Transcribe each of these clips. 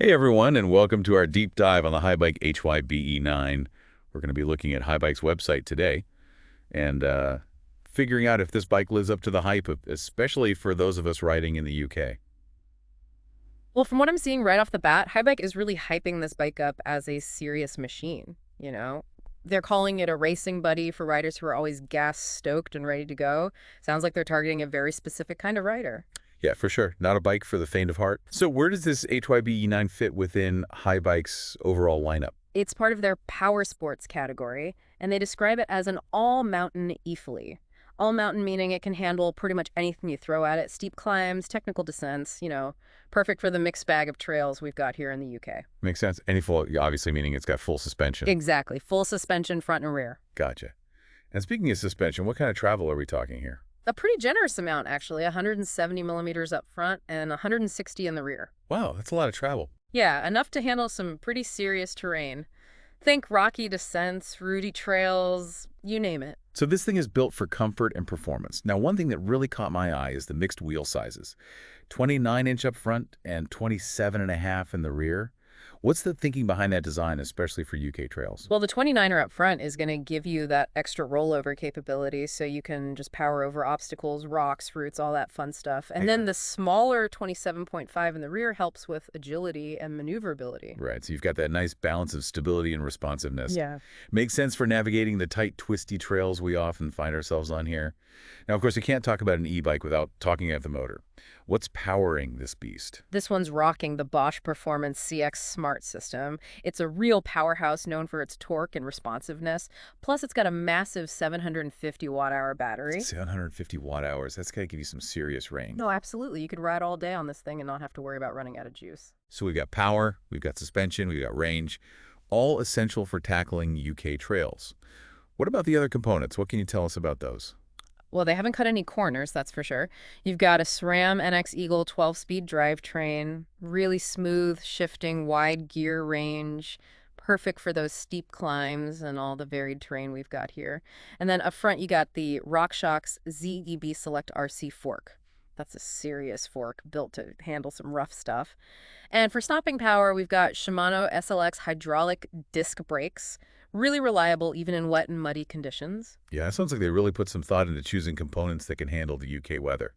Hey everyone, and welcome to our deep dive on the Haibike HYBE9. We're going to be looking at Haibike's website today and figuring out if this bike lives up to the hype, especially for those of us riding in the UK. Well, from what I'm seeing right off the bat, Haibike is really hyping this bike up as a serious machine, you know? They're calling it a racing buddy for riders who are always gas-stoked and ready to go. Sounds like they're targeting a very specific kind of rider. Yeah, for sure. Not a bike for the faint of heart. So where does this HYBE9 fit within Haibike's overall lineup? It's part of their power sports category, and they describe it as an all-mountain e-flea. All-mountain meaning it can handle pretty much anything you throw at it, steep climbs, technical descents, perfect for the mixed bag of trails we've got here in the UK. Makes sense. Any full, obviously meaning it's got full suspension. Exactly, full suspension front and rear. Gotcha. And speaking of suspension, what kind of travel are we talking here? A pretty generous amount, actually, 170 millimeters up front and 160 in the rear. Wow, that's a lot of travel. Yeah, enough to handle some pretty serious terrain. Think rocky descents, rooty trails, you name it. So this thing is built for comfort and performance. Now, one thing that really caught my eye is the mixed wheel sizes. 29-inch up front and 27.5 in the rear. What's the thinking behind that design, especially for UK trails? Well, the 29er up front is going to give you that extra rollover capability so you can just power over obstacles, rocks, roots, all that fun stuff. And then the smaller 27.5 in the rear helps with agility and maneuverability. Right, so you've got that nice balance of stability and responsiveness. Yeah. Makes sense for navigating the tight, twisty trails we often find ourselves on here. Now, of course, you can't talk about an e-bike without talking about the motor. What's powering this beast? This one's rocking the Bosch Performance CX Smart System. It's a real powerhouse known for its torque and responsiveness. Plus, it's got a massive 750 watt-hour battery. 750 watt-hours. That's got to give you some serious range. No, absolutely. You could ride all day on this thing and not have to worry about running out of juice. So we've got power, we've got suspension, we've got range, all essential for tackling UK trails. What about the other components? What can you tell us about those? Well, they haven't cut any corners, that's for sure. You've got a SRAM NX Eagle 12-speed drivetrain, really smooth, shifting, wide gear range, perfect for those steep climbs and all the varied terrain we've got here. And then up front, you got the RockShox ZEB Select RC fork. That's a serious fork built to handle some rough stuff. And for stopping power, we've got Shimano SLX hydraulic disc brakes. Really reliable even in wet and muddy conditions. Yeah, it sounds like they really put some thought into choosing components that can handle the UK weather.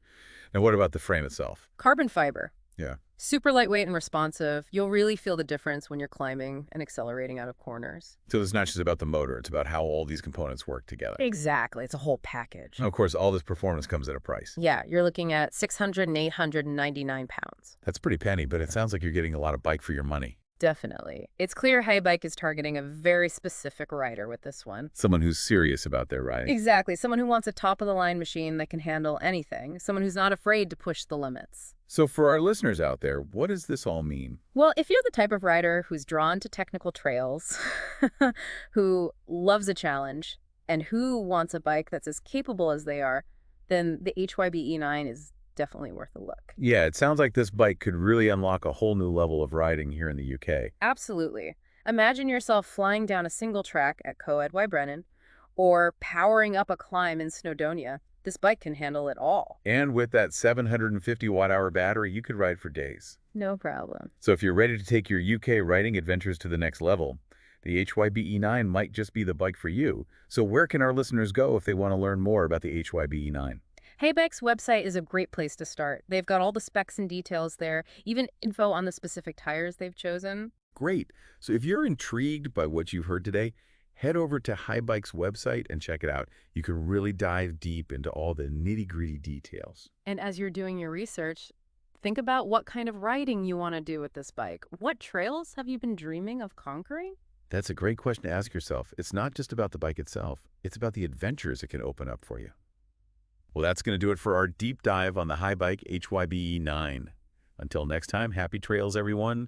Now, what about the frame itself? Carbon fiber. Yeah. Super lightweight and responsive. You'll really feel the difference when you're climbing and accelerating out of corners. So it's not just about the motor, it's about how all these components work together. Exactly. It's a whole package. Of course, all this performance comes at a price. Yeah, you're looking at 600 and 899 pounds. That's pretty penny, but it sounds like you're getting a lot of bike for your money. Definitely. It's clear Haibike is targeting a very specific rider with this one. Someone who's serious about their riding. Exactly. Someone who wants a top-of-the-line machine that can handle anything. Someone who's not afraid to push the limits. So for our listeners out there, what does this all mean? Well, if you're the type of rider who's drawn to technical trails, who loves a challenge, and who wants a bike that's as capable as they are, then the HYBE9 is definitely worth a look. Yeah, it sounds like this bike could really unlock a whole new level of riding here in the UK. Absolutely. Imagine yourself flying down a single track at Coed Brennan or powering up a climb in Snowdonia. This bike can handle it all. And with that 750 watt-hour battery, you could ride for days. No problem. So if you're ready to take your UK riding adventures to the next level, the HYBE9 might just be the bike for you. So where can our listeners go if they want to learn more about the HYBE9? Haibike's website is a great place to start. They've got all the specs and details there, even info on the specific tires they've chosen. Great. So if you're intrigued by what you've heard today, head over to Haibike's website and check it out. You can really dive deep into all the nitty-gritty details. And as you're doing your research, think about what kind of riding you want to do with this bike. What trails have you been dreaming of conquering? That's a great question to ask yourself. It's not just about the bike itself. It's about the adventures it can open up for you. Well, that's going to do it for our deep dive on the Haibike HYBE9. Until next time, happy trails, everyone.